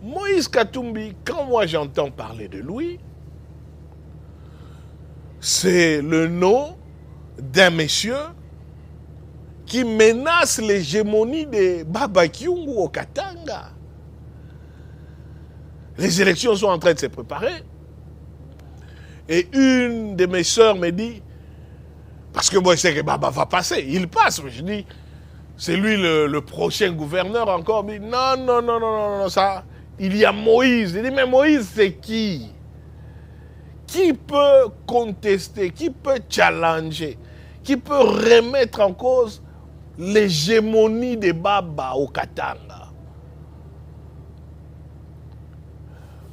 Moïse Katumbi, quand moi j'entends parler de lui, c'est le nom d'un monsieur qui menace l'hégémonie de Baba Kyungu au Katanga. Les élections sont en train de se préparer. Et une de mes sœurs me dit, parce que moi je sais que Baba va passer, il passe. Je dis, c'est lui le prochain gouverneur encore. Il dit, non, ça, il y a Moïse. Il dit, mais Moïse c'est qui? Qui peut contester, qui peut challenger, qui peut remettre en cause l'hégémonie de Baba au Katanga?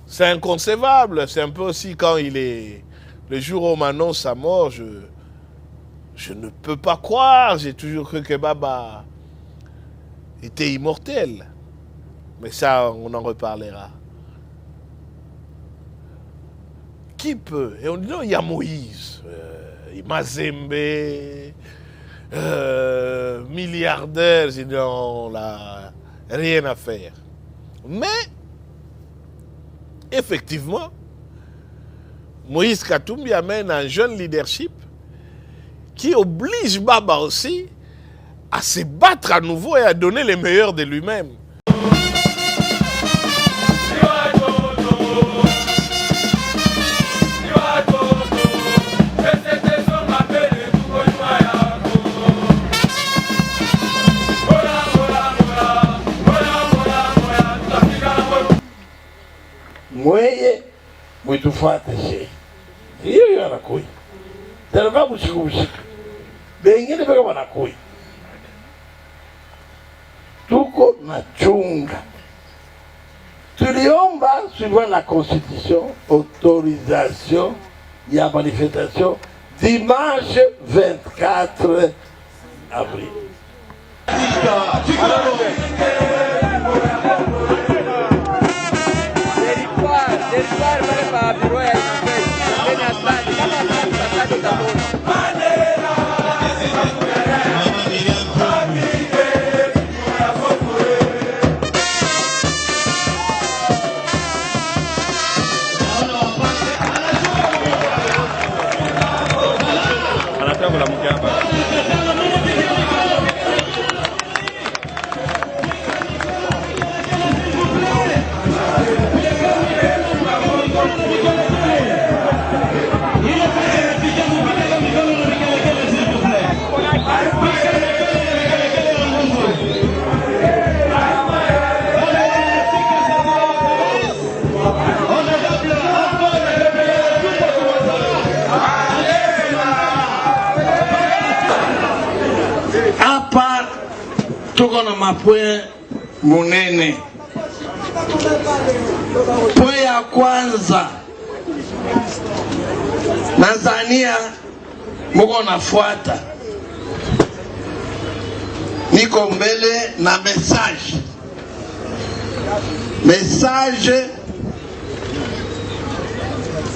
C'est inconcevable. C'est un peu aussi quand il est... Le jour où on m'annonce sa mort, je ne peux pas croire. J'ai toujours cru que Baba était immortel. Mais ça, on en reparlera. Qui peut? Et on dit non, il y a Moïse, Mazembe, milliardaire, j'ai dit non, là, rien à faire. Mais, effectivement, Moïse Katumbi amène un jeune leadership qui oblige Baba aussi à se battre à nouveau et à donner le meilleur de lui-même. Mweye mwitufuate shehe. Hiyo anakuja. Tena busiku. Bengine bega wanakuja. Tuko na chunga. Tuliomba suivant la constitution autorisation ya manifestation dimanche 24 avril. Tuko na mapwe munene. Pwe ya kwanza, Tanzania muko nafuata. Niko mbele na message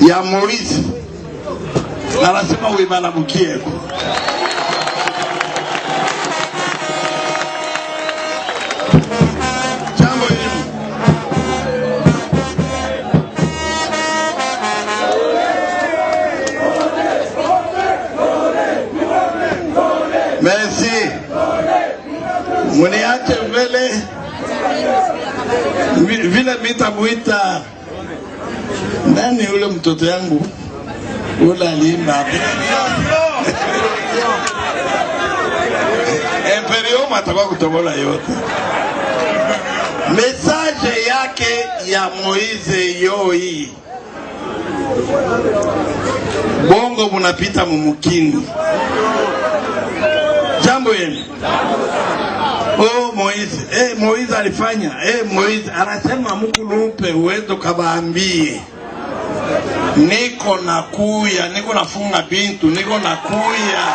ya Moïse. Anasema wibana bukieko. Muniache mbele vile mitamuita nani ule mtoto yangu ule alimba Imperium atakuwa kutobola yote. Message yake ya Moize yoi bongo munapita mumukini. Jambo yenu. Oh Moize, Moize alifanya, Moize anasema mukulupe uwezo kabaambie. Niko nakuya, niko nafunga bintu, niko nakuya.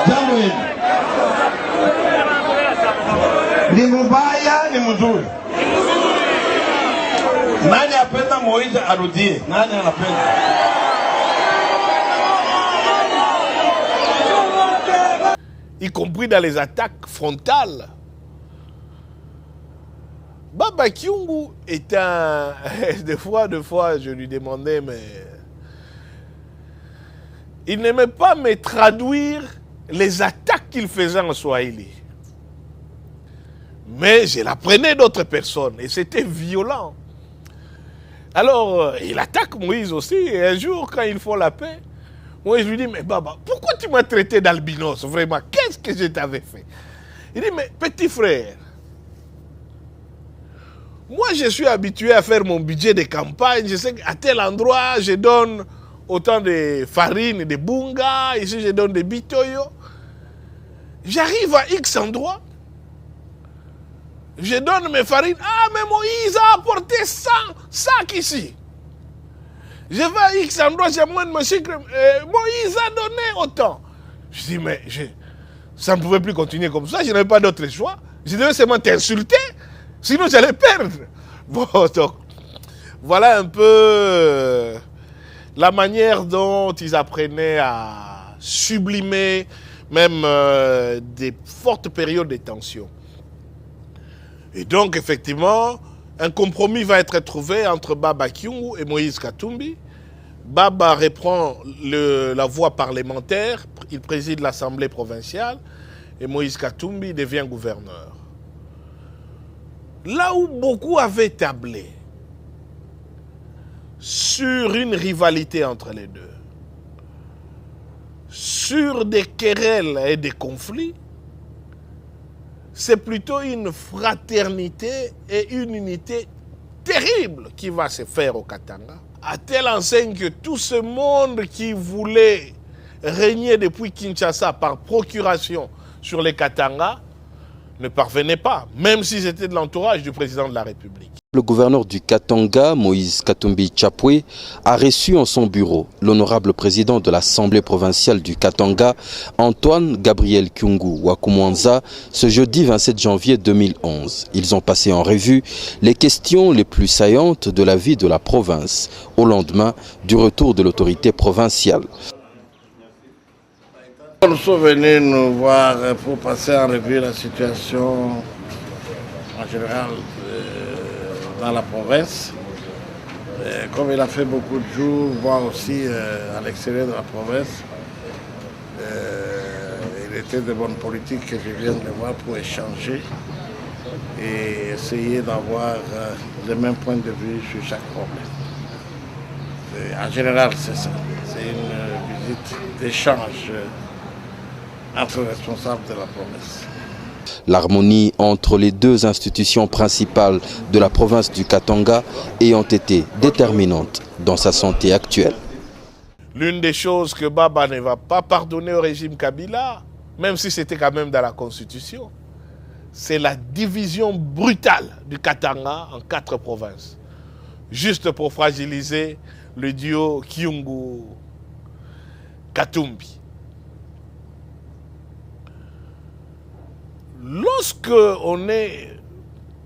Jambo hili. Ni mubaya, ni mzuri. Nani apenda Moize arudie? Nani anapenda? y compris dans les attaques frontales. Baba Kyungu est un... Des fois, je lui demandais, mais... Il n'aimait pas me traduire les attaques qu'il faisait en Swahili. Mais je l'apprenais d'autres personnes et c'était violent. Alors, il attaque Moïse aussi. Et un jour, quand ils font la paix, Moïse lui dit, mais Baba, pourquoi tu m'as traité d'albinos? Vraiment, qu'est-ce que je t'avais fait? Il dit, mais petit frère, moi je suis habitué à faire mon budget de campagne. Je sais qu'à tel endroit, je donne autant de farine, de bunga. Ici, je donne des bitoyo. J'arrive à X endroit. Je donne mes farines. Ah, mais Moïse a apporté 100 sacs ici. Je vais à X endroit, j'ai moins de mon sucre. Moïse a donné autant. Je dis, mais ça ne pouvait plus continuer comme ça. Je n'avais pas d'autre choix. Je devais seulement t'insulter. Sinon, j'allais perdre. Bon, donc, voilà un peu la manière dont ils apprenaient à sublimer même des fortes périodes de tension. Et donc, effectivement, un compromis va être trouvé entre Baba Kyungu et Moïse Katumbi. Baba reprend la voie parlementaire, il préside l'Assemblée provinciale, et Moïse Katumbi devient gouverneur. Là où beaucoup avaient tablé sur une rivalité entre les deux, sur des querelles et des conflits, c'est plutôt une fraternité et une unité terrible qui va se faire au Katanga. À telle enseigne que tout ce monde qui voulait régner depuis Kinshasa par procuration sur les Katanga ne parvenait pas, même si c'était de l'entourage du président de la République. Le gouverneur du Katanga, Moïse Katumbi Chapwe, a reçu en son bureau l'honorable président de l'Assemblée provinciale du Katanga, Antoine Gabriel Kyungu Wakumwanza, ce jeudi 27 janvier 2011. Ils ont passé en revue les questions les plus saillantes de la vie de la province au lendemain du retour de l'autorité provinciale. Nous sommes venus nous voir pour passer en revue la situation en général dans la province. Et comme il a fait beaucoup de jours, voir aussi à l'extérieur de la province, il était de bonne politique que je viens de voir pour échanger et essayer d'avoir le même point de vue sur chaque problème. Et en général, c'est ça. C'est une visite d'échange entre les responsables de la province. L'harmonie entre les deux institutions principales de la province du Katanga ayant été déterminante dans sa santé actuelle. L'une des choses que Baba ne va pas pardonner au régime Kabila, même si c'était quand même dans la Constitution, c'est la division brutale du Katanga en 4 provinces, juste pour fragiliser le duo Kyungu-Katumbi. Lorsque on est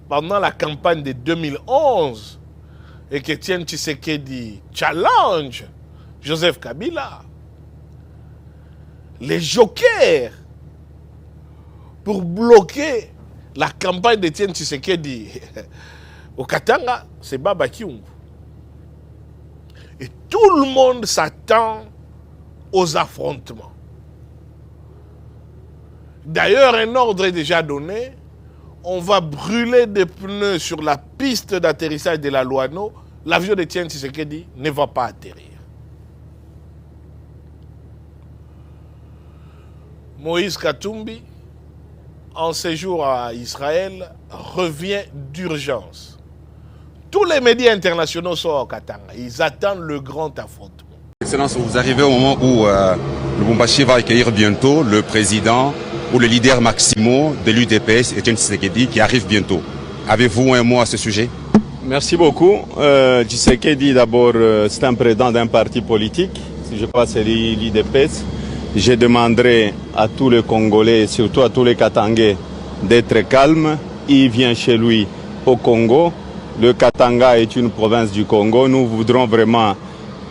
pendant la campagne de 2011 et qu'Étienne Tshisekedi challenge Joseph Kabila, les jokers pour bloquer la campagne d'Étienne Tshisekedi au Katanga, c'est Baba Kyungu. Et tout le monde s'attend aux affrontements. D'ailleurs, un ordre est déjà donné. On va brûler des pneus sur la piste d'atterrissage de la Loano. L'avion d'Étienne Tshisekedi ne va pas atterrir. Moïse Katumbi, en séjour à Israël, revient d'urgence. Tous les médias internationaux sont au Katanga. Ils attendent le grand affrontement. Excellence, vous arrivez au moment où Lubumbashi va accueillir bientôt le président ou le leader maximaux de l'UDPS, Étienne Tshisekedi, qui arrive bientôt. Avez-vous un mot à ce sujet? Merci beaucoup. Tshisekedi, d'abord, c'est un président d'un parti politique. Si je passe l'UDPS, je demanderai à tous les Congolais, surtout à tous les Katangais, d'être calmes. Il vient chez lui au Congo. Le Katanga est une province du Congo. Nous voudrons vraiment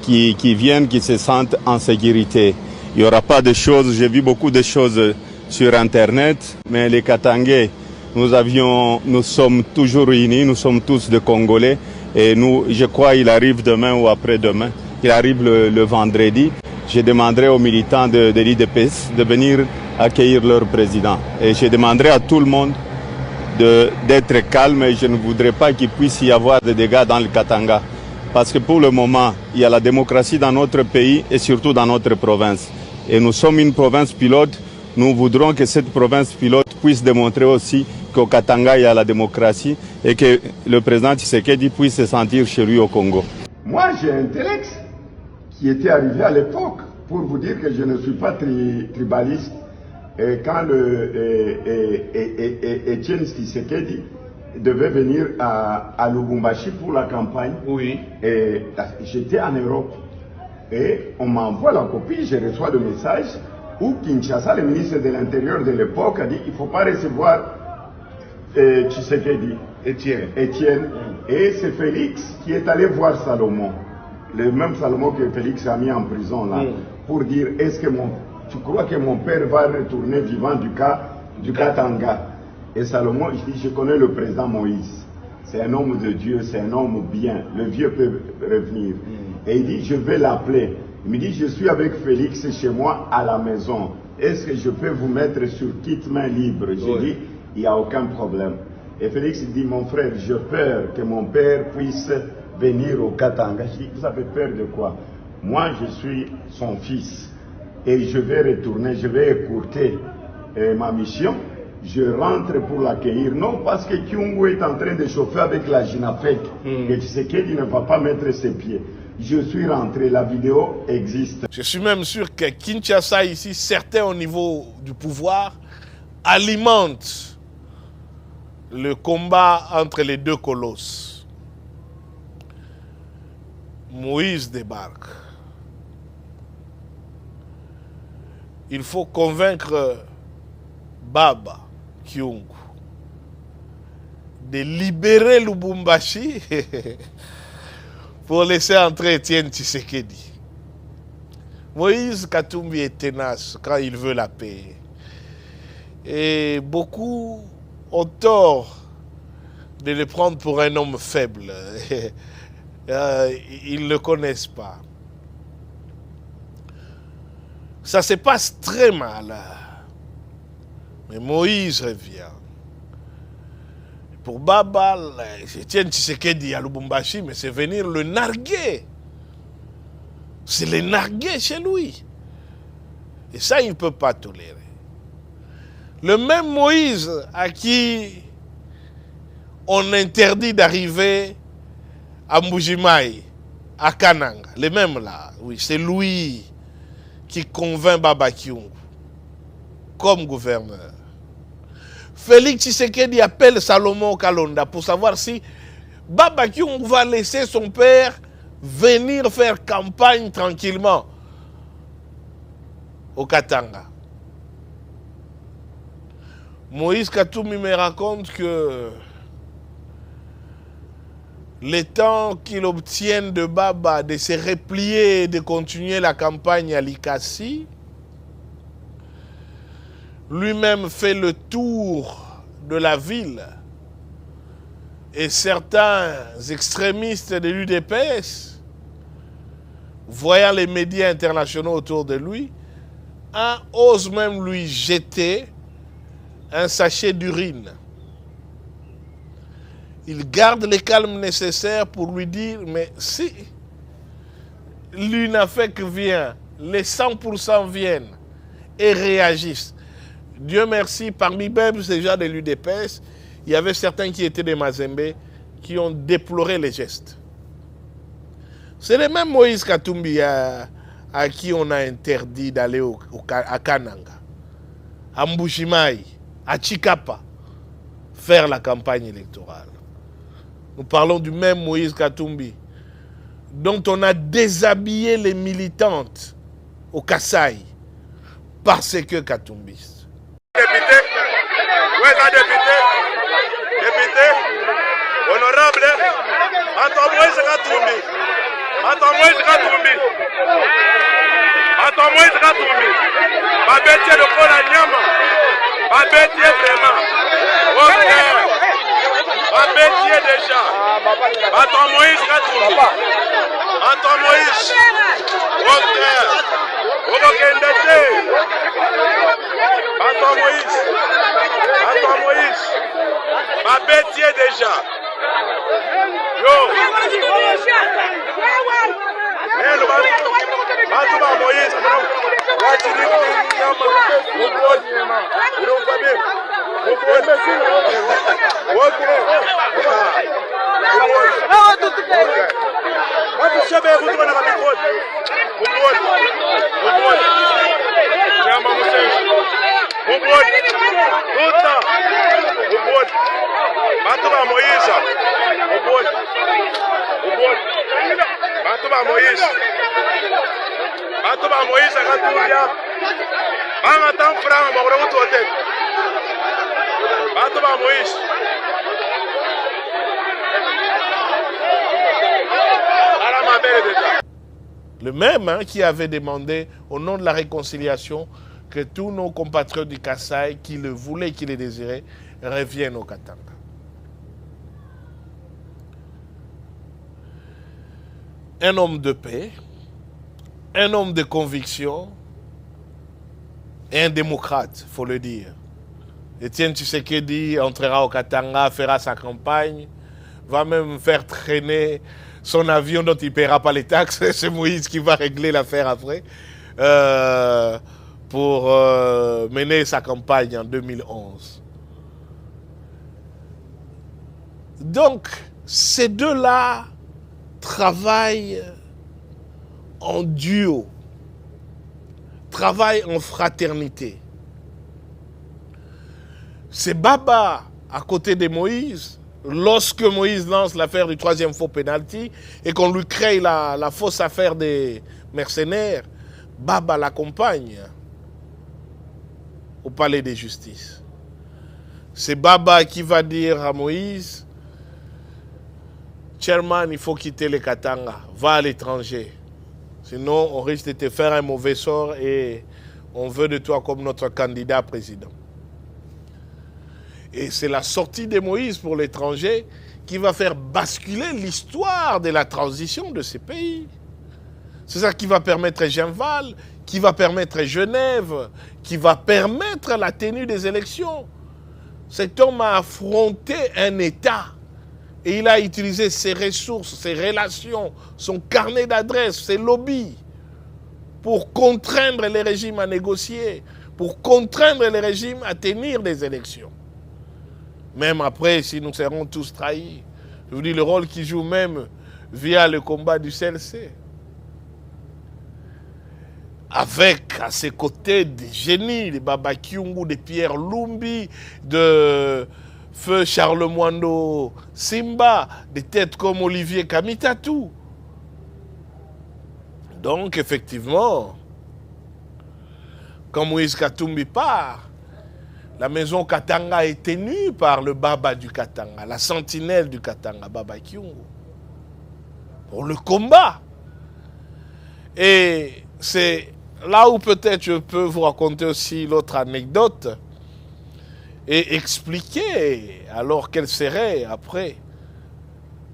qu'ils viennent, qu'ils se sentent en sécurité. Il n'y aura pas de choses, j'ai vu beaucoup de choses sur Internet, mais les Katangais, nous sommes toujours unis, nous sommes tous des Congolais et je crois qu'il arrive demain ou après-demain, il arrive le vendredi. Je demanderai aux militants de l'UDPS de venir accueillir leur président. Et je demanderai à tout le monde d'être calme et je ne voudrais pas qu'il puisse y avoir des dégâts dans le Katanga. Parce que pour le moment, il y a la démocratie dans notre pays et surtout dans notre province. Et nous sommes une province pilote. Nous voudrons que cette province pilote puisse démontrer aussi qu'au Katanga, il y a la démocratie et que le président Tshisekedi puisse se sentir chez lui au Congo. Moi, j'ai un Telex qui était arrivé à l'époque, pour vous dire que je ne suis pas tribaliste. Et quand Etienne Tshisekedi devait venir à Lubumbashi pour la campagne, Oui. et j'étais en Europe. Et on m'envoie la copie, je reçois le message où Kinshasa, le ministre de l'Intérieur de l'époque, a dit qu'il ne faut pas recevoir Tshisekedi, Etienne. Et c'est Félix qui est allé voir Salomon. Le même Salomon que Félix a mis en prison là, pour dire est-ce que tu crois que mon père va retourner vivant du Katanga? Et Salomon, il dit je connais le président Moïse, c'est un homme de Dieu, c'est un homme bien, le vieux peut revenir. Et il dit je vais l'appeler. Il me dit je suis avec Félix chez moi à la maison, est-ce que je peux vous mettre sur quitte main libre? J'ai dit il n'y a aucun problème. Et Félix dit mon frère, j'ai peur que mon père puisse venir au Katanga. Je dis, vous avez peur de quoi? Moi, je suis son fils et je vais retourner, je vais écourter ma mission. Je rentre pour l'accueillir, non parce que Kyungu est en train de chauffer avec la Jinafek et Tshisekedi ne va pas mettre ses pieds. Je suis rentré, la vidéo existe. Je suis même sûr que Kinshasa ici, certains au niveau du pouvoir, alimentent le combat entre les deux colosses. Moïse débarque. Il faut convaincre Baba Kyungu de libérer Lubumbashi pour laisser entrer Etienne Tshisekedi. Moïse Katumbi est tenace quand il veut la paix. Et beaucoup ont tort de le prendre pour un homme faible. Ils ne le connaissent pas. Ça se passe très mal. Mais Moïse revient. Pour Baba, Etienne Tshisekedi à Lubumbashi, mais c'est venir le narguer. C'est le narguer chez lui. Et ça, il ne peut pas tolérer. Le même Moïse à qui on interdit d'arriver à Mbujimaï, à Kananga, le même là, oui, c'est lui qui convainc Baba Kyungu comme gouverneur. Félix Tshisekedi appelle Salomon Kalonda pour savoir si Baba Kyungu va laisser son père venir faire campagne tranquillement au Katanga. Moïse Katumbi me raconte que le temps qu'il obtienne de Baba de se replier et de continuer la campagne à Likasi, lui-même fait le tour de la ville et certains extrémistes de l'UDPS, voyant les médias internationaux autour de lui, osent même lui jeter un sachet d'urine. Il garde le calme nécessaire pour lui dire, mais si l'UNAFEC vient, les 100% viennent et réagissent. Dieu merci, parmi même ces gens de l'UDPS, il y avait certains qui étaient des Mazembe qui ont déploré les gestes. C'est le même Moïse Katumbi à qui on a interdit d'aller à Kananga, à Mbujimaï, à Chikapa, faire la campagne électorale. Nous parlons du même Moïse Katumbi, dont on a déshabillé les militantes au Kasaï, parce que Katumbiste. Député, où est la députée? Député, honorable, attends Moïse Katumbi, attends Moïse Katumbi, bato ya Moïse Katumbi babeti lokola nyama, babeti vraiment babeti déjà bato ya Moïse Katumbi, bato ya Moïse okokende te, bato ya Moïse babeti déjà yo lelo bato ba Moïse watini nyama mubodi irofabe mubodi bato shabe kutona na mibodi mubodi nyama musenshi mubodi tuta mubodi bato ba Moïse mubodi bato ba Moïse akatulia banga tan franga makoro kutote bato ba Moïse ala mabele déjà. Le même qui avait demandé au nom de la réconciliation que tous nos compatriotes du Kasaï qui le voulaient, qui le désiraient, reviennent au Katanga. Un homme de paix, un homme de conviction et un démocrate, il faut le dire. Étienne Tshisekedi entrera au Katanga, fera sa campagne, va même faire traîner son avion dont il ne paiera pas les taxes. C'est Moïse qui va régler l'affaire après pour mener sa campagne en 2011. Donc, ces deux-là travaillent en duo, travaillent en fraternité. C'est Baba à côté de Moïse. Lorsque Moïse lance l'affaire du troisième faux pénalty et qu'on lui crée la fausse affaire des mercenaires, Baba l'accompagne au palais de justice. C'est Baba qui va dire à Moïse, Chairman, il faut quitter le Katanga, va à l'étranger. Sinon, on risque de te faire un mauvais sort et on veut de toi comme notre candidat président. Et c'est la sortie de Moïse pour l'étranger qui va faire basculer l'histoire de la transition de ces pays. C'est ça qui va permettre Genval, qui va permettre Genève, qui va permettre la tenue des élections. Cet homme a affronté un État et il a utilisé ses ressources, ses relations, son carnet d'adresses, ses lobbies pour contraindre les régimes à négocier, pour contraindre les régimes à tenir des élections. Même après, si nous serons tous trahis, je vous dis le rôle qu'il joue même via le combat du CLC. Avec à ses côtés des génies, des Baba Kyungu, des Pierre Lumbi, de Feu Charles Mwando Simba, des têtes comme Olivier Kamitatou. Donc effectivement, quand Moïse Katumbi part, la maison Katanga est tenue par le Baba du Katanga, la sentinelle du Katanga, Baba Kyungu, pour le combat. Et c'est là où peut-être je peux vous raconter aussi l'autre anecdote et expliquer alors quel serait après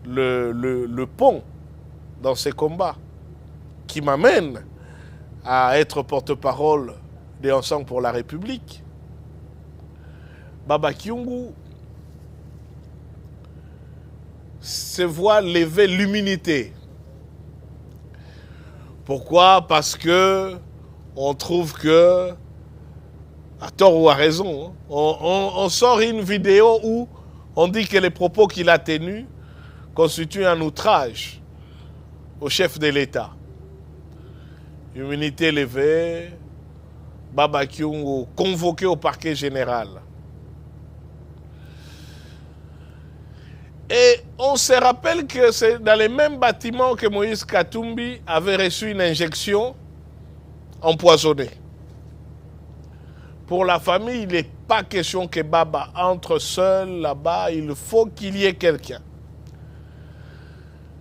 le pont dans ces combats qui m'amène à être porte-parole des Ensemble pour la République. Baba Kyungu se voit lever l'immunité. Pourquoi? Parce que on trouve que, à tort ou à raison, on sort une vidéo où on dit que les propos qu'il a tenus constituent un outrage au chef de l'État. Immunité levée, Baba Kyungu convoqué au parquet général. Et on se rappelle que c'est dans les mêmes bâtiments que Moïse Katumbi avait reçu une injection empoisonnée. Pour la famille, il n'est pas question que Baba entre seul là-bas, il faut qu'il y ait quelqu'un.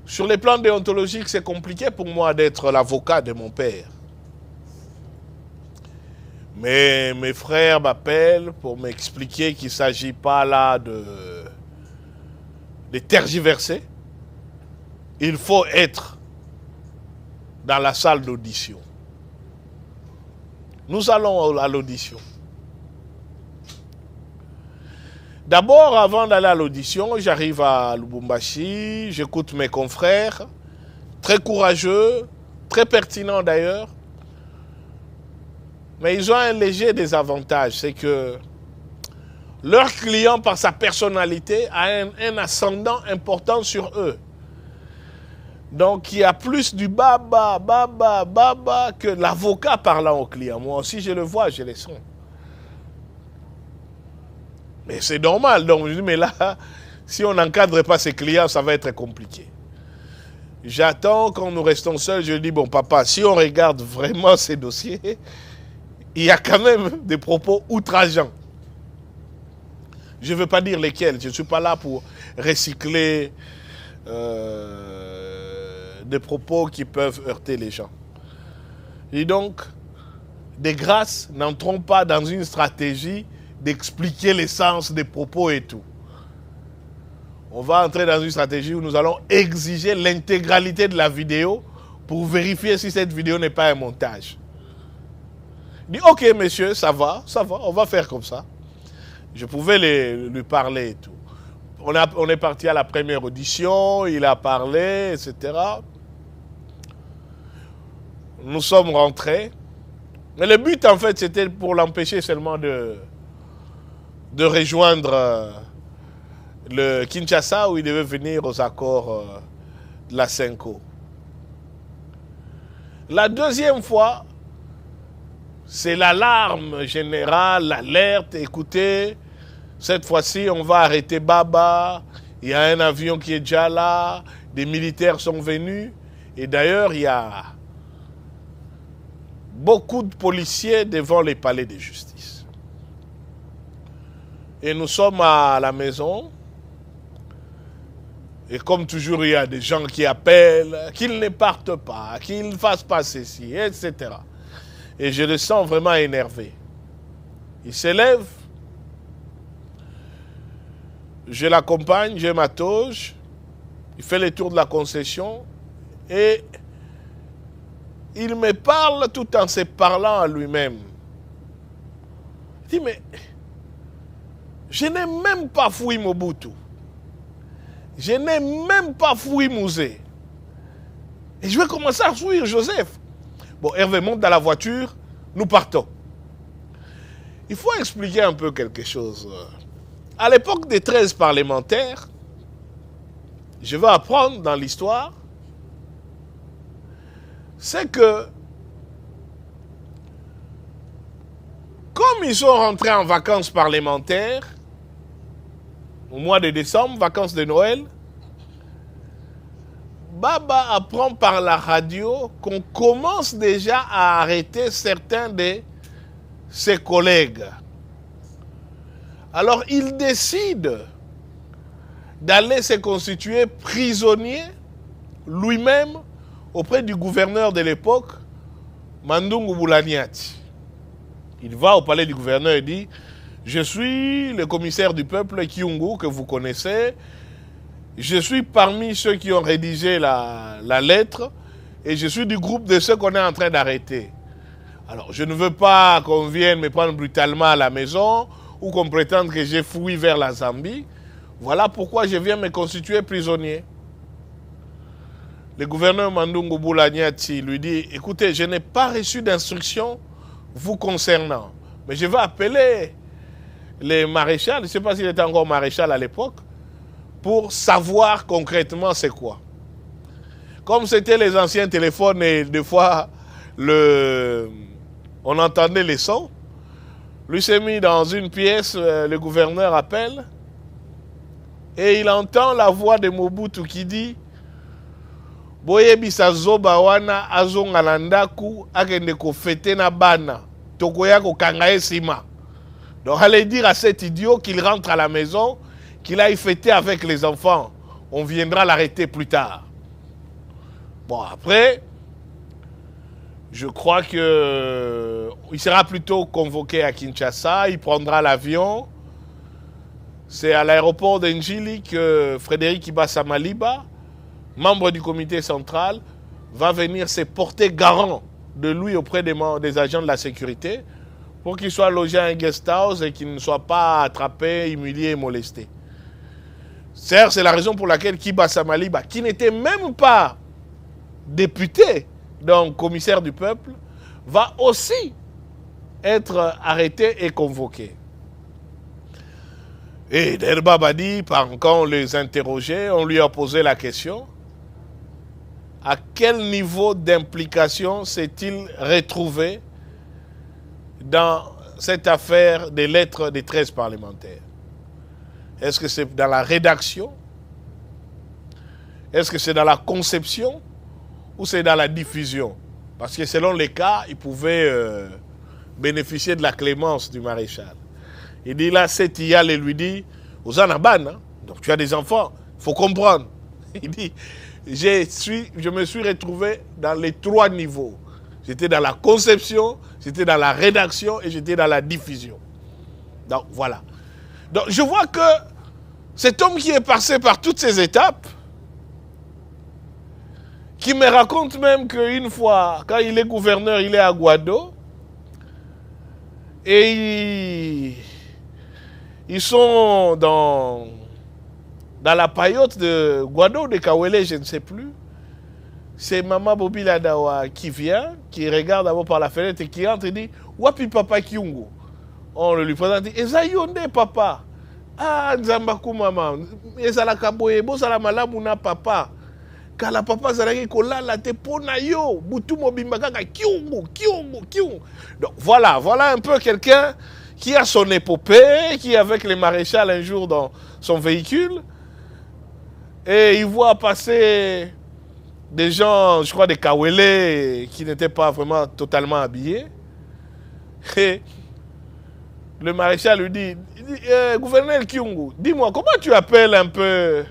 Sur les plans déontologiques, c'est compliqué pour moi d'être l'avocat de mon père. Mais mes frères m'appellent pour m'expliquer qu'il ne s'agit pas là de tergiverser. Il faut être dans la salle d'audition. Nous allons à l'audition. D'abord, avant d'aller à l'audition, j'arrive à Lubumbashi, j'écoute mes confrères, très courageux, très pertinents d'ailleurs. Mais ils ont un léger désavantage, c'est que leur client, par sa personnalité, a un ascendant important sur eux. Donc, il y a plus du baba, baba, baba que l'avocat parlant au client. Moi aussi, je le vois, je les sens. Mais c'est normal. Donc, je dis, mais là, si on n'encadre pas ses clients, ça va être compliqué. J'attends quand nous restons seuls. Je dis, bon, papa, si on regarde vraiment ces dossiers, il y a quand même des propos outrageants. Je ne veux pas dire lesquels. Je ne suis pas là pour recycler des propos qui peuvent heurter les gens. Et donc, de grâce, n'entrons pas dans une stratégie d'expliquer l'essence des propos et tout. On va entrer dans une stratégie où nous allons exiger l'intégralité de la vidéo pour vérifier si cette vidéo n'est pas un montage. Il dit, ok monsieur, ça va, on va faire comme ça. Je pouvais lui parler et tout. On est parti à la première audition, il a parlé, etc. Nous sommes rentrés. Mais le but, en fait, c'était pour l'empêcher seulement de rejoindre le Kinshasa où il devait venir aux accords de la Senko. La deuxième fois, c'est l'alarme générale, l'alerte. Écoutez, cette fois-ci, on va arrêter Baba. Il y a un avion qui est déjà là. Des militaires sont venus. Et d'ailleurs, il y a beaucoup de policiers devant les palais de justice. Et nous sommes à la maison. Et comme toujours, il y a des gens qui appellent, qu'ils ne partent pas, qu'ils ne fassent pas ceci, etc. Et je le sens vraiment énervé. Il s'élève. Je l'accompagne, j'ai ma toge. Il fait le tour de la concession. Et il me parle tout en se parlant à lui-même. Il dit, mais je n'ai même pas fouillé Mobutu. Je n'ai même pas fouillé Musée. Et je vais commencer à fouiller Joseph. Bon, Hervé monte dans la voiture, nous partons. Il faut expliquer un peu quelque chose. À l'époque des 13 parlementaires, je vais apprendre dans l'histoire, c'est que comme ils sont rentrés en vacances parlementaires, au mois de décembre, vacances de Noël, Baba apprend par la radio qu'on commence déjà à arrêter certains de ses collègues. Alors il décide d'aller se constituer prisonnier lui-même auprès du gouverneur de l'époque, Mandungu Boulaniati. Il va au palais du gouverneur et dit « Je suis le commissaire du peuple Kyungu, que vous connaissez. Je suis parmi ceux qui ont rédigé la lettre et je suis du groupe de ceux qu'on est en train d'arrêter. Alors, je ne veux pas qu'on vienne me prendre brutalement à la maison ou qu'on prétende que j'ai fui vers la Zambie. Voilà pourquoi je viens me constituer prisonnier. » Le gouverneur Mandungu Boulaniati lui dit « Écoutez, je n'ai pas reçu d'instruction vous concernant, mais je vais appeler les maréchals, je ne sais pas s'il était encore maréchal à l'époque, pour savoir concrètement c'est quoi. » Comme c'était les anciens téléphones et des fois on entendait les sons, lui s'est mis dans une pièce, le gouverneur appelle, et il entend la voix de Mobutu qui dit « Boyebisa zoba wana azonga na ndaku akende ko fete na bana tokoya ko kangaye sima. » Donc allez dire à cet idiot qu'il rentre à la maison, qu'il aille fêter avec les enfants. On viendra l'arrêter plus tard. Bon, après, je crois qu'il il sera plutôt convoqué à Kinshasa, il prendra l'avion. C'est à l'aéroport d'Njili que Frédéric Ibassa Maliba, membre du comité central, va venir se porter garant de lui auprès des agents de la sécurité pour qu'il soit logé à un guest house et qu'il ne soit pas attrapé, humilié et molesté. Certes, c'est la raison pour laquelle Ibassa Maliba, qui n'était même pas député, donc commissaire du peuple, va aussi être arrêté et convoqué. Et Derba Badi, quand on les interrogeait, on lui a posé la question: à quel niveau d'implication s'est-il retrouvé dans cette affaire des lettres des 13 parlementaires? Est-ce que c'est dans la rédaction? Est-ce que c'est dans la conception? Ou c'est dans la diffusion? Parce que selon les cas, il pouvait bénéficier de la clémence du maréchal. Il dit là, cet Iyal et lui dit, aux Anaban, hein, donc tu as des enfants, il faut comprendre. Il dit, je me suis retrouvé dans les 3 niveaux. J'étais dans la conception, j'étais dans la rédaction et j'étais dans la diffusion. Donc voilà. Donc je vois que cet homme qui est passé par toutes ces étapes, qui me raconte même qu'une fois, quand il est gouverneur, il est à Guado, et ils sont dans la paillote de Guado, de Kawele, je ne sais plus. C'est Maman Bobi Ladawa qui vient, qui regarde d'abord par la fenêtre et qui entre et dit « Wapi papa Kiungu ?» On le lui présente et dit « Eza yonde papa ?» « Ah, Nzambaku maman, ezala kaboye, bo sala malamu na papa. Kala papa zalaki kolala te pona yo, butu mobimba kaka Kiungu, Kiungu, Kiungu. » Donc voilà un peu quelqu'un qui a son épopée, qui est avec les maréchals un jour dans son véhicule, et il voit passer des gens, je crois des Kawele, qui n'étaient pas vraiment totalement habillés. Et le maréchal lui dit, gouverneur Kiungu, dis-moi, comment tu appelles un peu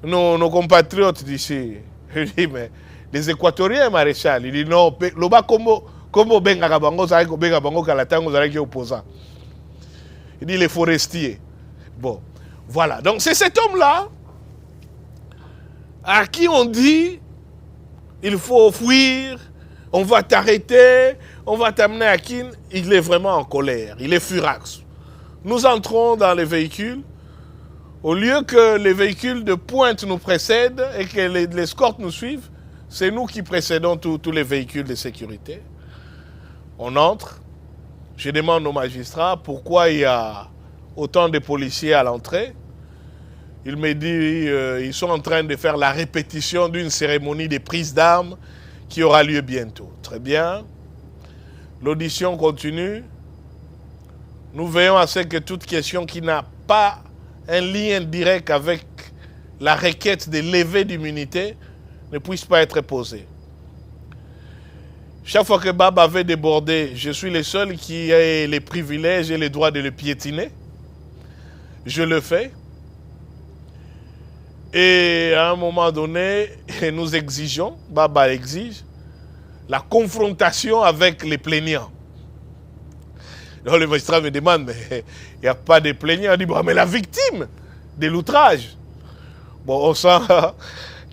nos compatriotes d'ici? Je dis, mais les Équatoriens, maréchal. Il dit, non, loba como benga bango, ça ko benga bango kalatango, ça qui est opposant. Il dit, les forestiers. Bon, voilà. Donc c'est cet homme-là à qui on dit, il faut fuir, on va t'arrêter, on va t'amener à Kin. Il est vraiment en colère, il est furax. Nous entrons dans les véhicules. Au lieu que les véhicules de pointe nous précèdent et que l'escorte nous suive, c'est nous qui précédons tous les véhicules de sécurité. On entre. Je demande aux magistrats pourquoi il y a autant de policiers à l'entrée. Il me dit ils sont en train de faire la répétition d'une cérémonie de prise d'armes qui aura lieu bientôt. Très bien. L'audition continue. Nous veillons à ce que toute question qui n'a pas un lien direct avec la requête de levée d'immunité ne puisse pas être posée. Chaque fois que Baba avait débordé, je suis le seul qui ait les privilèges et les droits de le piétiner. Je le fais. Et à un moment donné, nous exigeons, Baba exige, la confrontation avec les plaignants. Donc le magistrat me demande, mais il n'y a pas de plaignants. Il dit, bon, mais la victime de l'outrage. Bon, on sent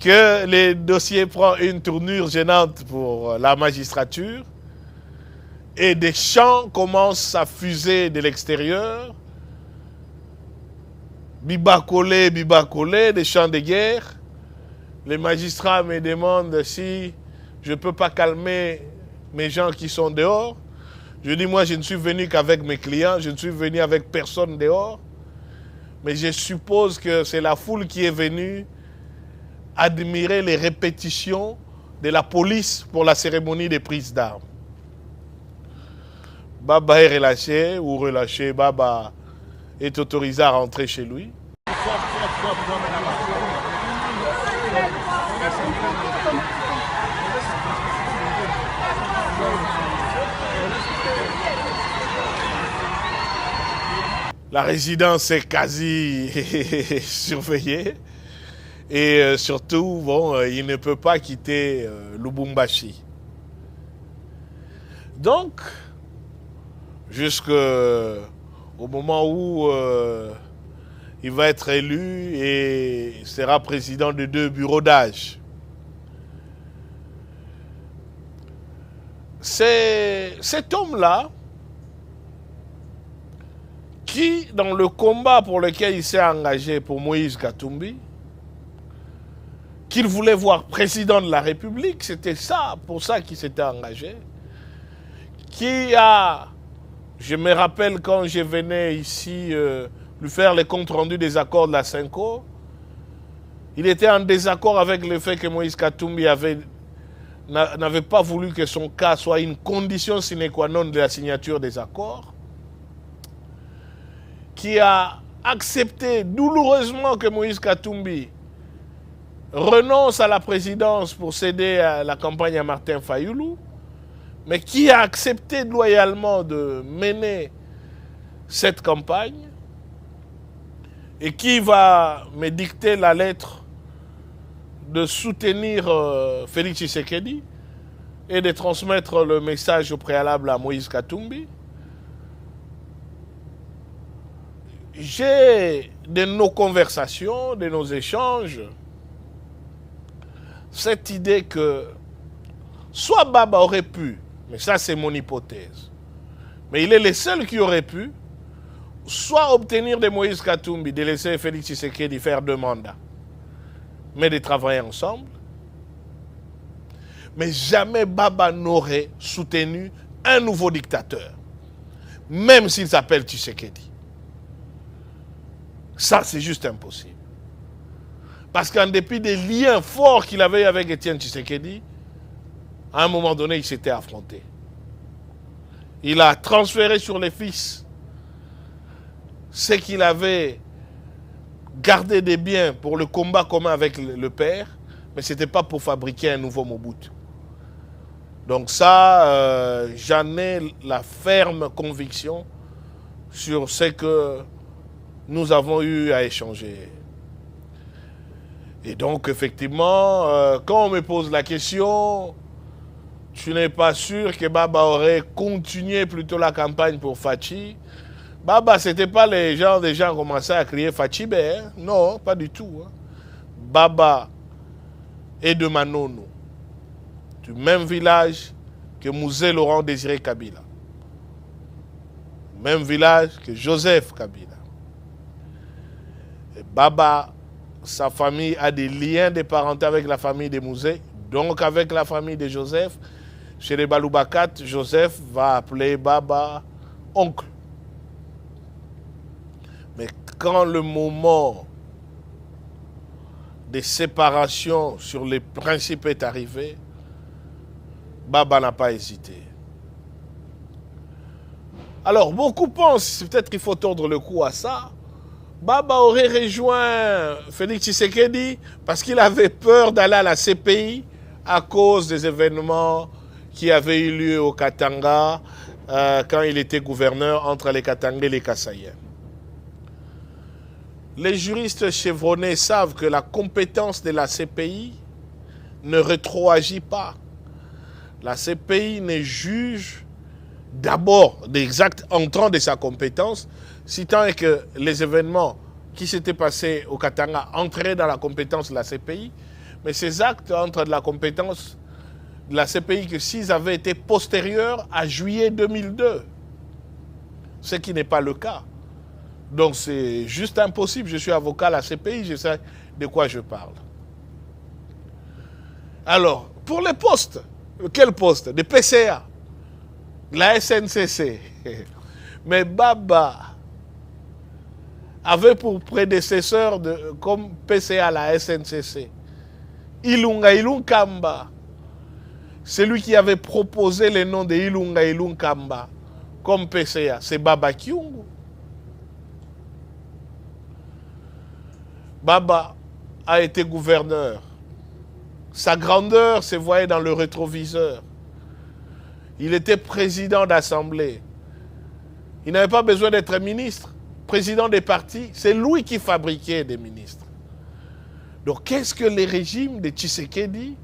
que le dossier prend une tournure gênante pour la magistrature et des chants commencent à fuser de l'extérieur. Biba collé, des chants de guerre. Les magistrats me demandent si je ne peux pas calmer mes gens qui sont dehors. Je dis, moi, je ne suis venu qu'avec mes clients, je ne suis venu avec personne dehors. Mais je suppose que c'est la foule qui est venue admirer les répétitions de la police pour la cérémonie de prise d'armes. Baba est relâché ou relâché, Baba est autorisé à rentrer chez lui. La résidence est quasi surveillée et surtout, bon, il ne peut pas quitter Lubumbashi. Donc, jusqu'au moment où il va être élu et sera président de 2 bureaux d'âge. C'est cet homme-là qui, dans le combat pour lequel il s'est engagé pour Moïse Katumbi, qu'il voulait voir président de la République, c'était ça, pour ça qu'il s'était engagé, qui a, je me rappelle quand je venais ici lui faire les comptes rendus des accords de la Cinco, il était en désaccord avec le fait que Moïse Katumbi n'avait pas voulu que son cas soit une condition sine qua non de la signature des accords, qui a accepté douloureusement que Moïse Katumbi renonce à la présidence pour céder à la campagne à Martin Fayulu, mais qui a accepté loyalement de mener cette campagne et qui va me dicter la lettre de soutenir Félix Tshisekedi et de transmettre le message au préalable à Moïse Katumbi. J'ai, de nos conversations, de nos échanges, cette idée que soit Baba aurait pu, mais ça c'est mon hypothèse, mais il est le seul qui aurait pu, soit obtenir de Moïse Katumbi de laisser Félix Tshisekedi faire 2 mandats, mais de travailler ensemble. Mais jamais Baba n'aurait soutenu un nouveau dictateur, même s'il s'appelle Tshisekedi. Ça, c'est juste impossible. Parce qu'en dépit des liens forts qu'il avait avec Étienne Tshisekedi, à un moment donné, il s'était affronté. Il a transféré sur les fils ce qu'il avait gardé des biens pour le combat commun avec le père, mais ce n'était pas pour fabriquer un nouveau Mobutu. Donc ça, j'en ai la ferme conviction sur ce que nous avons eu à échanger. Et donc, effectivement, quand on me pose la question, tu n'es pas sûr que Baba aurait continué plutôt la campagne pour Fachi? Baba, ce n'était pas les gens qui commençaient à crier Fachibe, hein? Non, pas du tout. Hein. Baba est de Manono, du même village que Mouzé Laurent Désiré Kabila, même village que Joseph Kabila. Et Baba, sa famille a des liens de parenté avec la famille de Mouzé, donc avec la famille de Joseph. Chez les Baloubakat, Joseph va appeler Baba oncle. Mais quand le moment de séparation sur les principes est arrivé, Baba n'a pas hésité. Alors, beaucoup pensent, peut-être qu'il faut tordre le cou à ça, Baba aurait rejoint Félix Tshisekedi parce qu'il avait peur d'aller à la CPI à cause des événements qui avaient eu lieu au Katanga quand il était gouverneur entre les Katangais et les Kassaïens. Les juristes chevronnés savent que la compétence de la CPI ne rétroagit pas. La CPI ne juge d'abord des actes entrant de sa compétence, si tant est que les événements qui s'étaient passés au Katanga entraient dans la compétence de la CPI, mais ces actes entrent de la compétence de la CPI que s'ils avaient été postérieurs à juillet 2002, ce qui n'est pas le cas. Donc c'est juste impossible. Je suis avocat à la CPI, je sais de quoi je parle. Alors, pour les postes, quel poste? Des PCA, la SNCC. Mais Baba avait pour prédécesseur comme PCA la SNCC Ilunga Ilunkamba. Celui qui avait proposé le nom de Ilunga Ilunkamba comme PCA, c'est Baba Kyungu. Baba a été gouverneur. Sa grandeur se voyait dans le rétroviseur. Il était président d'assemblée. Il n'avait pas besoin d'être ministre. Président des partis, c'est lui qui fabriquait des ministres. Donc qu'est-ce que les régimes de Tshisekedi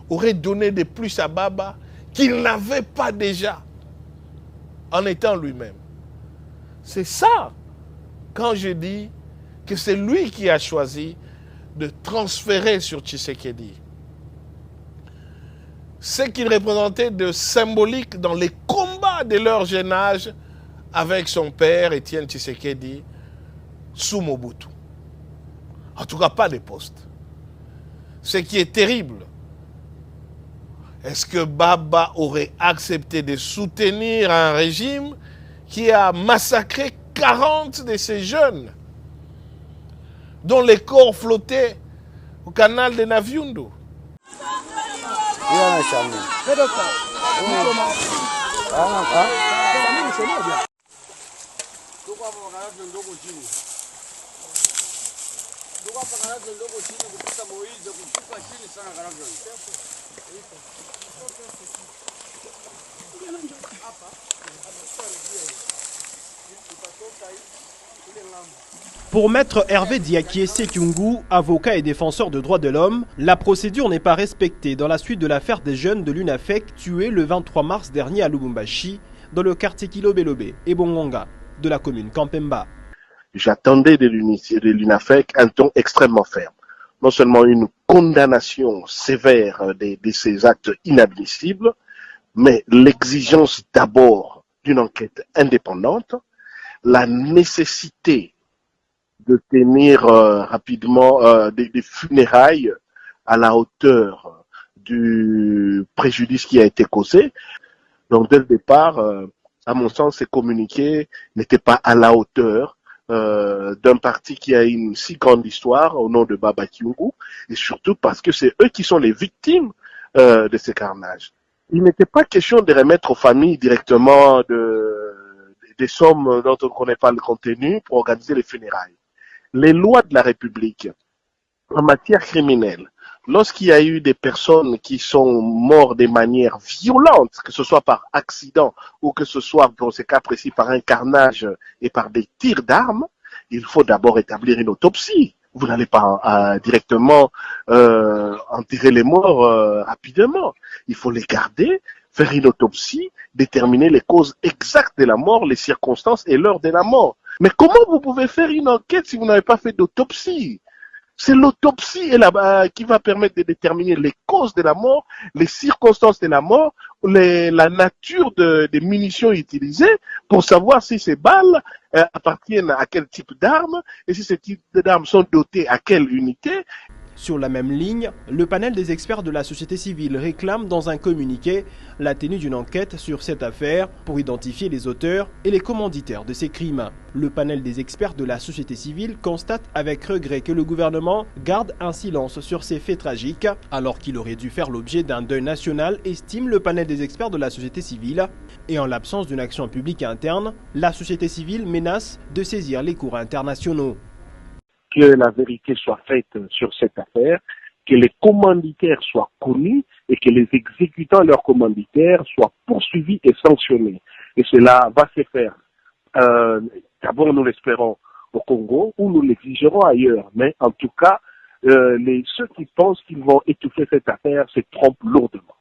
auraient donné de plus à Baba qu'il n'avait pas déjà? en étant lui-même. C'est ça, quand je dis que c'est lui qui a choisi de transférer sur Tshisekedi ce qu'il représentait de symbolique dans les combats de leur jeune âge avec son père, Étienne Tshisekedi, sous Mobutu. En tout cas, pas des postes. Ce qui est terrible, est-ce que Baba aurait accepté de soutenir un régime qui a massacré 40 de ces jeunes, dont les corps flottaient au canal de Naviundo? Pour maître Hervé Diakiese Kyungu, avocat et défenseur de droits de l'homme, la procédure n'est pas respectée dans la suite de l'affaire des jeunes de l'UNAFEC tués le 23 mars dernier à Lubumbashi, dans le quartier Kilobelobe et Bongonga de la commune Kampemba. J'attendais de l'UNAFEC un ton extrêmement ferme. Non seulement une condamnation sévère de ces actes inadmissibles, mais l'exigence d'abord d'une enquête indépendante, la nécessité de tenir rapidement des funérailles à la hauteur du préjudice qui a été causé. Donc dès le départ, à mon sens, ces communiqués n'étaient pas à la hauteur d'un parti qui a une si grande histoire au nom de Baba Kyungu, et surtout parce que c'est eux qui sont les victimes de ces carnages. Il n'était pas question de remettre aux familles directement des sommes dont on ne connaît pas le contenu pour organiser les funérailles. Les lois de la République en matière criminelle, lorsqu'il y a eu des personnes qui sont mortes de manière violente, que ce soit par accident ou que ce soit, dans ce cas précis, par un carnage et par des tirs d'armes, il faut d'abord établir une autopsie. Vous n'allez pas directement enterrer les morts rapidement. Il faut les garder, faire une autopsie, déterminer les causes exactes de la mort, les circonstances et l'heure de la mort. Mais comment vous pouvez faire une enquête si vous n'avez pas fait d'autopsie? C'est l'autopsie qui va permettre de déterminer les causes de la mort, les circonstances de la mort, la nature des munitions utilisées pour savoir si ces balles appartiennent à quel type d'armes et si ces types d'armes sont dotés à quelle unité. Sur la même ligne, le panel des experts de la société civile réclame dans un communiqué la tenue d'une enquête sur cette affaire pour identifier les auteurs et les commanditaires de ces crimes. Le panel des experts de la société civile constate avec regret que le gouvernement garde un silence sur ces faits tragiques, alors qu'il aurait dû faire l'objet d'un deuil national, estime le panel des experts de la société civile. Et en l'absence d'une action publique interne, la société civile menace de saisir les cours internationaux. Que la vérité soit faite sur cette affaire, que les commanditaires soient connus et que les exécutants de leurs commanditaires soient poursuivis et sanctionnés. Et cela va se faire, d'abord nous l'espérons au Congo, ou nous l'exigerons ailleurs. Mais en tout cas, ceux qui pensent qu'ils vont étouffer cette affaire se trompent lourdement.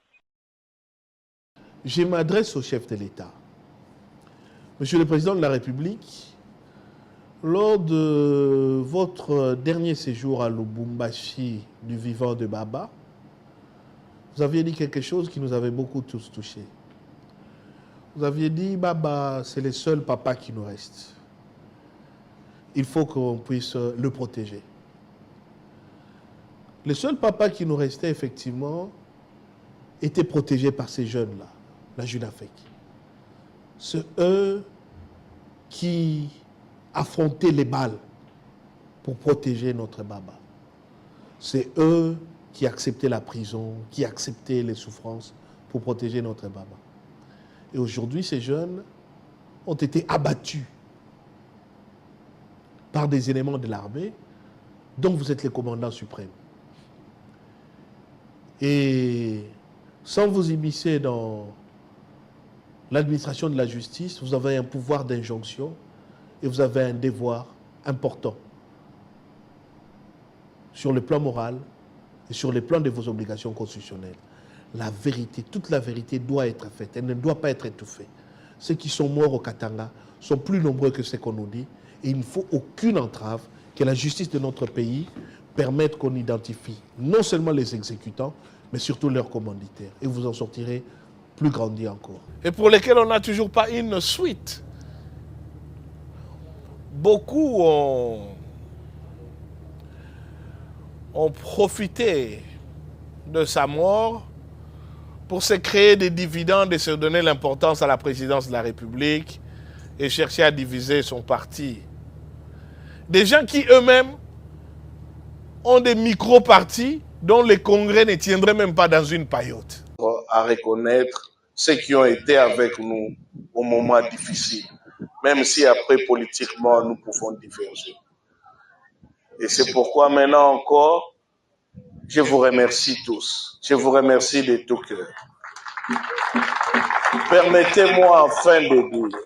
Je m'adresse au chef de l'État. Monsieur le Président de la République, lors de votre dernier séjour à Lubumbashi du vivant de Baba, vous aviez dit quelque chose qui nous avait beaucoup tous touchés. Vous aviez dit, Baba, c'est le seul papa qui nous reste. Il faut qu'on puisse le protéger. Le seul papa qui nous restait, effectivement, était protégé par ces jeunes-là, la JUNAFEC. C'est eux qui affronter les balles pour protéger notre Baba. C'est eux qui acceptaient la prison, qui acceptaient les souffrances pour protéger notre Baba. Et aujourd'hui, ces jeunes ont été abattus par des éléments de l'armée dont vous êtes le commandant suprême. Et sans vous immiscer dans l'administration de la justice, vous avez un pouvoir d'injonction et vous avez un devoir important sur le plan moral et sur le plan de vos obligations constitutionnelles. La vérité, toute la vérité doit être faite, elle ne doit pas être étouffée. ceux qui sont morts au Katanga sont plus nombreux que ce qu'on nous dit. Et il ne faut aucune entrave que la justice de notre pays permette qu'on identifie non seulement les exécutants, mais surtout leurs commanditaires. Et vous en sortirez plus grandi encore. Et pour lesquels on n'a toujours pas une suite. Beaucoup ont profité de sa mort pour se créer des dividendes et se donner l'importance à la présidence de la République et chercher à diviser son parti. Des gens qui eux-mêmes ont des micro-partis dont les congrès ne tiendraient même pas dans une paillote. À reconnaître ceux qui ont été avec nous au moment difficile, même si après politiquement nous pouvons diverger. Et c'est pourquoi maintenant encore, je vous remercie tous. Je vous remercie de tout cœur. Permettez-moi enfin de dire,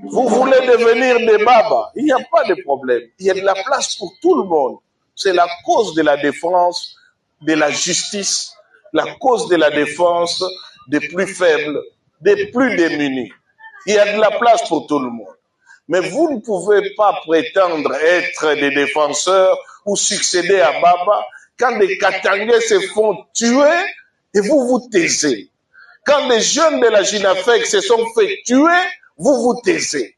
vous voulez devenir des babas, il n'y a pas de problème. Il y a de la place pour tout le monde. C'est la cause de la défense, de la justice, la cause de la défense des plus faibles, des plus démunis. Il y a de la place pour tout le monde. Mais vous ne pouvez pas prétendre être des défenseurs ou succéder à Baba quand des Katangais se font tuer et vous vous taisez. Quand des jeunes de la JINAFEC se sont fait tuer, vous vous taisez.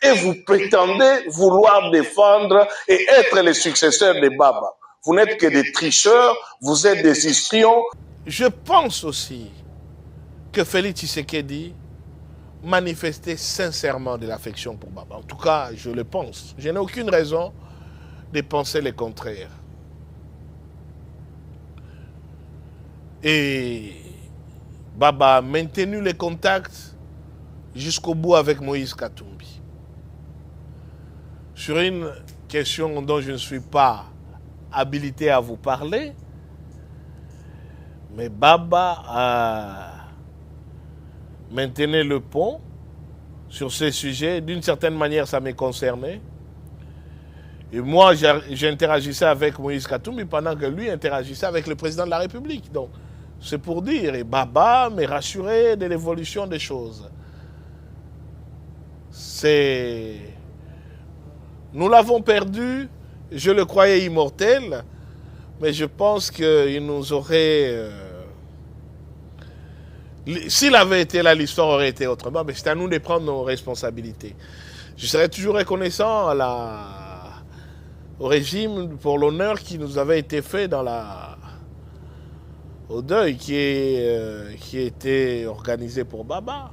Et vous prétendez vouloir défendre et être les successeurs de Baba. Vous n'êtes que des tricheurs, vous êtes des histrions. Je pense aussi que Félix Tshisekedi manifestait sincèrement de l'affection pour Baba. En tout cas, je le pense. Je n'ai aucune raison de penser le contraire. Et Baba a maintenu les contacts jusqu'au bout avec Moïse Katumbi. Sur une question dont je ne suis pas habilité à vous parler, mais Baba a maintenu le pont sur ces sujets. D'une certaine manière, ça me concernait. Et moi, j'interagissais avec Moïse Katumbi pendant que lui interagissait avec le président de la République. Donc, c'est pour dire, et Baba me rassurait de l'évolution des choses. Nous l'avons perdu, je le croyais immortel, mais je pense qu'il nous aurait... S'il avait été là, l'histoire aurait été autrement, mais c'est à nous de prendre nos responsabilités. Je serais toujours reconnaissant au régime pour l'honneur qui nous avait été fait au deuil qui était organisé pour Baba.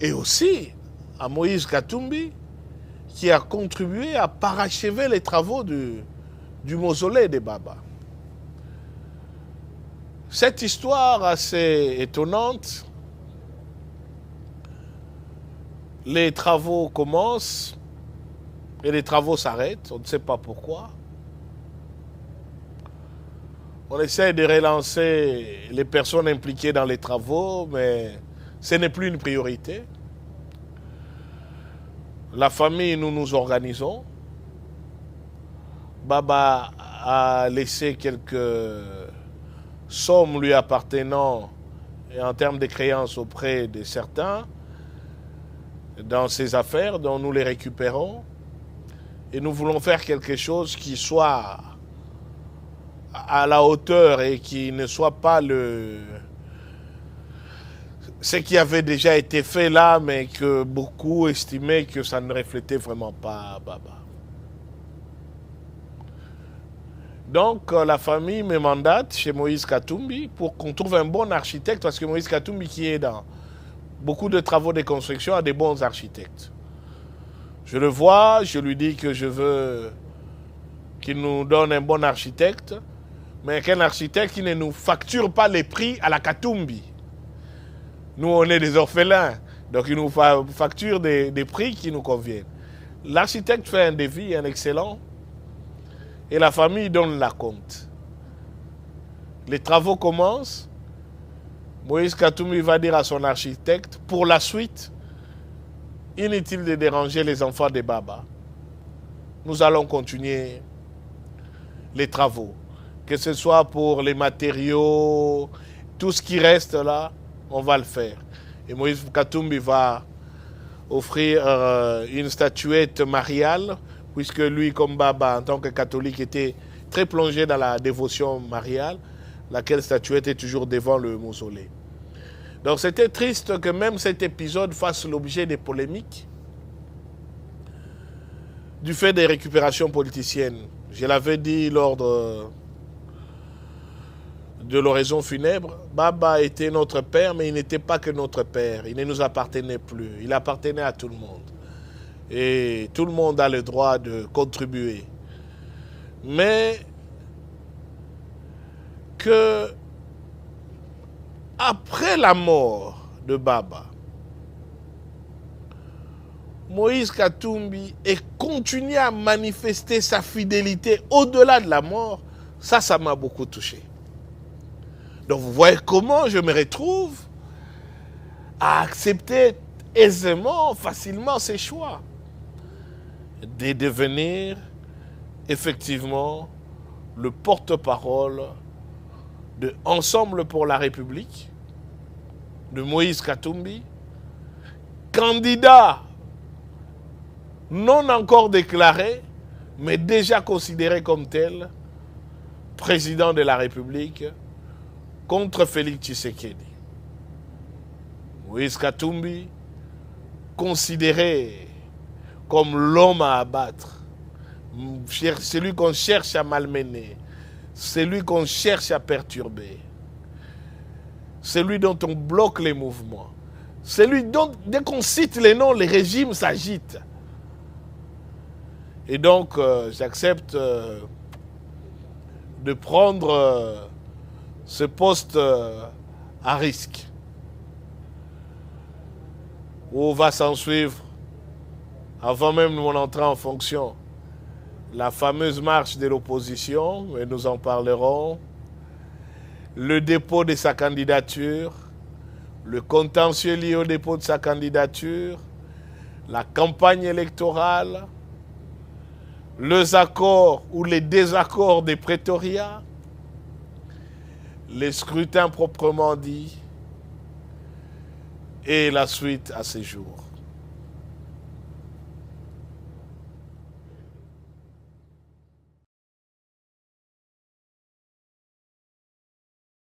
Et aussi à Moïse Katumbi, qui a contribué à parachever les travaux du mausolée de Baba. Cette histoire assez étonnante, les travaux commencent et les travaux s'arrêtent, on ne sait pas pourquoi. On essaie de relancer les personnes impliquées dans les travaux, mais ce n'est plus une priorité. La famille, nous nous organisons. Baba a laissé quelques sommes lui appartenant et en termes de créances auprès de certains dans ses affaires, dont nous les récupérons. Et nous voulons faire quelque chose qui soit à la hauteur et qui ne soit pas ce qui avait déjà été fait là, mais que beaucoup estimaient que ça ne reflétait vraiment pas Baba. Donc la famille me mandate chez Moïse Katumbi pour qu'on trouve un bon architecte, parce que Moïse Katumbi, qui est dans beaucoup de travaux de construction, a des bons architectes. Je le vois, je lui dis que je veux qu'il nous donne un bon architecte, mais qu'un architecte qui ne nous facture pas les prix à la Katumbi. Nous, on est des orphelins, donc il nous facture des prix qui nous conviennent. L'architecte fait un devis, un excellent, et la famille donne la compte. Les travaux commencent. Moïse Katumbi va dire à son architecte, pour la suite, inutile de déranger les enfants de Baba. Nous allons continuer les travaux, que ce soit pour les matériaux tout ce qui reste là, on va le faire. Et Moïse Katumbi va offrir une statuette mariale, puisque lui, comme Baba, en tant que catholique, était très plongé dans la dévotion mariale, laquelle statuette est toujours devant le mausolée. Donc c'était triste que même cet épisode fasse l'objet des polémiques du fait des récupérations politiciennes. Je l'avais dit lors de l'oraison funèbre, Baba était notre père, mais il n'était pas que notre père. Il ne nous appartenait plus. Il appartenait à tout le monde. Et tout le monde a le droit de contribuer. Mais que après la mort de Baba, Moïse Katumbi ait continué à manifester sa fidélité au-delà de la mort, ça m'a beaucoup touché. Donc vous voyez comment je me retrouve à accepter aisément, facilement ces choix, de devenir effectivement le porte-parole de Ensemble pour la République, de Moïse Katumbi, candidat non encore déclaré, mais déjà considéré comme tel, président de la République, contre Félix Tshisekedi. Moïse Katumbi, considéré comme l'homme à abattre, celui qu'on cherche à malmener, celui qu'on cherche à perturber, celui dont on bloque les mouvements, celui dont, dès qu'on cite les noms, les régimes s'agitent. Et donc, j'accepte de prendre ce poste à risque, où va s'en suivre, avant même mon entrée en fonction, la fameuse marche de l'opposition, et nous en parlerons, le dépôt de sa candidature, le contentieux lié au dépôt de sa candidature, la campagne électorale, les accords ou les désaccords des Pretoria, les scrutins proprement dits et la suite à ces jours.